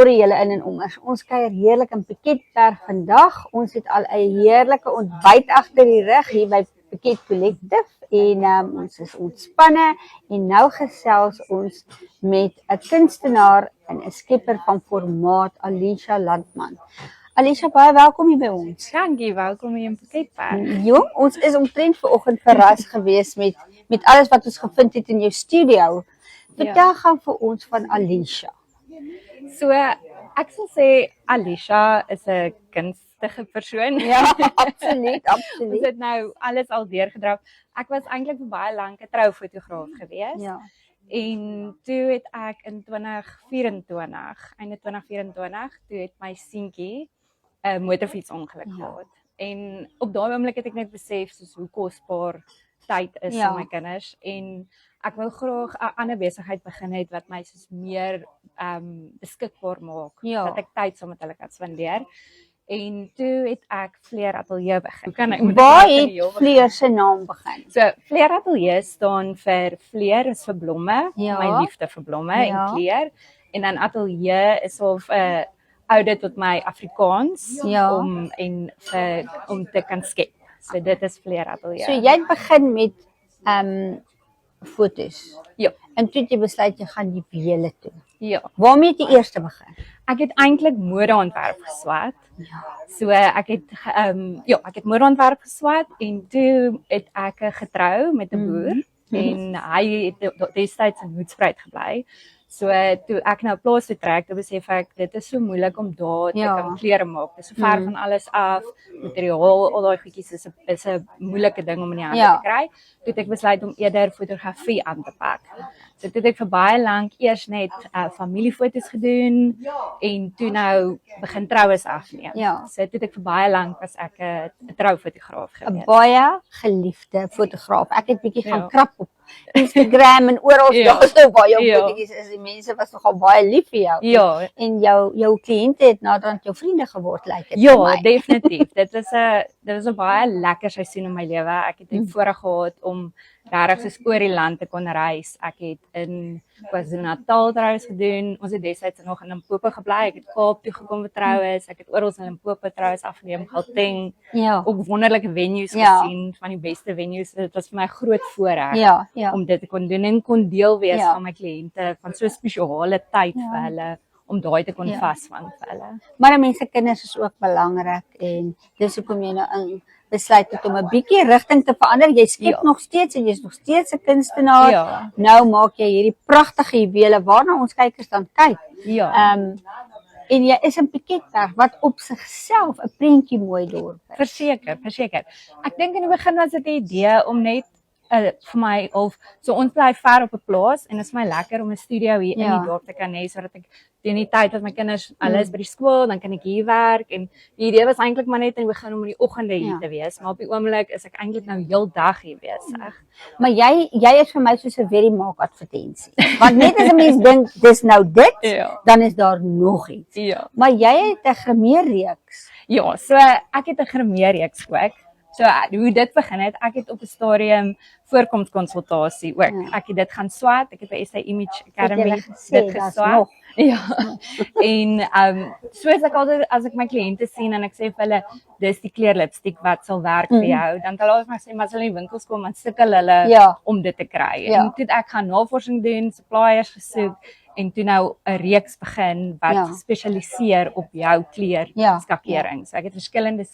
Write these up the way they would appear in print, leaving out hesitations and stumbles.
Goeiemôre julle in en ommers. Ons kuier heerlik in Piketberg vandag. Ons het al 'n heerlike ontbyt agter die rug hier by Piket Collective en ons is ontspanne en nou gesels ons met 'n kunstenaar en 'n skepper van formaat, Alisha Landman. Alisha, baie welkom hier by ons. Dankie, welkom hier in Piketberg. Jong, ons is omtrent vanoggend verras geweest met alles wat ons gevind het in jou studio. Vertel gou vir ons van Alisha. So, ek sal sê Alisha is 'n kunstige persoon. Ja, absoluut. Ons het nou alles al deurgedraf. Ek was eintlik vir baie lank 'n troufotograaf geweest. Ja. En toe het ek in 2024, einde 2024, toe het my seentjie 'n motorfietsongeluk gehad. En op daai oomblik het ek net besef soos hoe kosbaar tyd is vir my kinders en ek wou graag 'n ander besigheid begin het wat my soos meer beskikbaar maak, dat ek tyd saam met hulle kan spandeer. En toe het ek Fleur Atelier begin. Waar het Fleur se naam begin? So Fleur Atelier staan vir Fleur is vir blomme, my liefde vir blomme en kleur. En dan Atelier is of 'n oude tot my Afrikaans om te kan skep. So dit is Fleur Atelier. So jy het begin met fotos. Ja. En toe het jy besluit jy gaan juwele toe. Ja. Waarmee het jy eers begin? Ek het eintlik modeontwerp geswat. Ja. So ek het modeontwerp geswat en toe het ek getrou met 'n boer en hy het destyds in Hoedspruit gebly. So toe ek nou plaas toe trek, toe besef ek dit is so moeilik om daar te kan klere maak. Dit is so ver van alles af. Materiaal, al daai goedjies is 'n moeilike ding om in die hande te kry. Toe het ek besluit om eerder fotografie aan te pak. So toe het ek vir baie lank eers net familiefoto's gedoen en toe nou begin troues afneem. Ja. So toe het ek vir baie lank was ek 'n troufotograaf gewees. 'n Baie geliefde fotograaf. Ek het bietjie gaan krap op Instagram en oral daar so baie jou fotootjies is. Die mense was nogal baie lief vir jou. Ja. En jou kliënte het naderhand jou vriende geword, lyk dit. Ja, definitief. Dit was 'n baie lekker seisoen in my lewe. Ek het die voorreg gehad om regtig soos oor die land te kon reis. Ek het in KwaZulu-Natal troues gedoen. Ons het destyds nog in Limpopo gebly. Ek het Kaap toe gekom vir troues. Ek het oral in Limpopo troues afgeneem, Gauteng. Ook wonderlike venues gesien, van die beste venues. Dit was vir my 'n groot voorreg om dit te kon doen en kon deel wees van my kliënte van so 'n spesiale tyd vir hulle om daai te kon vasvang vir hulle. Maar mense kinders is ook belangrik en dis hoekom jy nou besluit het om 'n bietjie rigting te verander. Jy skep nog steeds en jy's nog steeds 'n kunstenaar. Ja. Nou maak jy hierdie pragtige juwele waarna ons kykers dan kyk. Ja. En jy is in Piketberg wat op sigself 'n prentjie mooi dorp is. Verseker. Ek dink in die begin was dit 'n idee om net vir my so ons bly ver op 'n plaas en dit is my lekker om 'n studio hier in die dorp te kan hê sodat ek teen die tyd wat my kinders alles by die skool, dan kan ek hier werk en die idee was eintlik maar net in die begin om in die oggende hier te wees, maar op die oomblik is ek eintlik nou heeldag hier besig. Maar jy is vir my soos 'n very maak advertensie. Want net as 'n mens dink dis nou dit, dan is daar nog iets. Ja. Maar jy het 'n grimeerreeks. Ja, so ek het 'n grimeerreeks ook. So hoe dit begin het, ek het op 'n stadium voorkomskonsultasie ook. Ek het dit gaan swat, ek het by SA Image Academy dit geswat. Ja. En soos ek altyd as ek my kliënte sien en ek sê vir hulle dis die kleur lipstiek wat sal werk vir jou, dan hulle altyd maar sê maar as hulle in die winkels kom dan sukkel hulle om dit te kry. En toe ek gaan navorsing doen, suppliers gesoek en toe nou 'n reeks begin wat spesialiseer op jou kleur skakerings. So ek het verskillende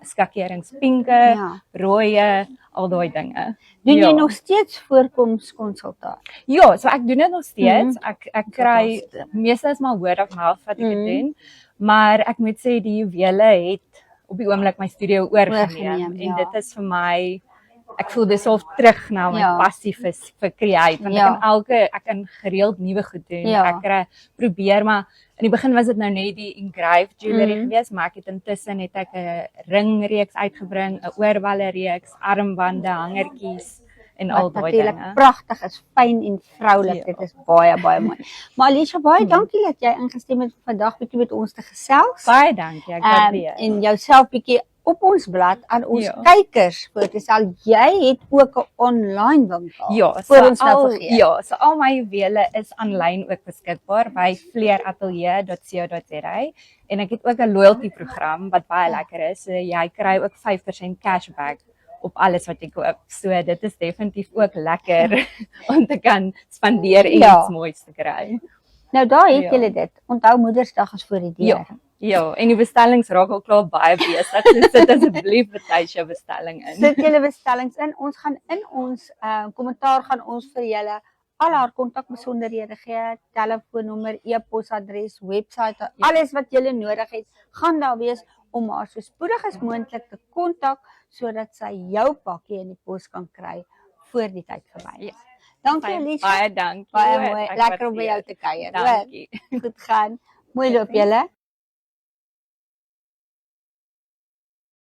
skakerings, pinke, rooie, al daai dinge. Doen jy nog steeds voorkomskonsultasie? Ja, so ek doen dit nog steeds. Ek kry meeste is maar word of mouth wat ek doen, maar ek moet sê die juwele het op die oomblik my studio oorgeneem en dit is vir my ek voel dis al terug na my passie vir create want ek kan gereeld nuwe goed doen. Ek probeer maar in die begin was dit nou net die engraved jewelry geweest, maar ek het intussen 'n ringreeks uitgebring, 'n oorwalle reeks, armbande, hangertjies en al daai dinge. Wat natuurlik pragtig is, fyn en vroulik. Dit is baie mooi. Maar Alisha, baie dankie dat jy ingestem het vandag bietjie met ons te gesels. Baie dankie, ek waardeer. En jouself bietjie op ons blad aan ons Ja. kykers voor te stel. Jy het ook 'n online winkel. Ja, voor ons nou vergeet. ja, so al my juwele is aanlyn ook beskikbaar by fleeratelier.co.za en ek het ook 'n loyalty program wat baie lekker is. So jy kry ook 5% cashback op alles wat jy koop. So dit is definitief ook lekker om te kan spandeer en Ja. iets moois te kry. Nou daar het Ja. julle dit. Onthou Moedersdag is voor die deur. Ja. Ja, en die bestellings raak al klaar baie besig. So sit asseblief betyds jou bestelling in. Sit julle bestellings in. Ons gaan in ons kommentaar gaan ons vir julle al haar kontakbesonderhede gee, telefoonnommer, e-posadres, webwerf, alles wat julle nodig het, gaan daar wees om haar so spoedig as moontlik te kontak sodat sy jou pakkie in die pos kan kry voor die tyd verby is. Dankie Alicia. Baie dankie. Baie hoor. mooi. Ek Lekker om by jou waardeer. te kuier. hoor. Dankie. Goed gaan. Mooi loop julle.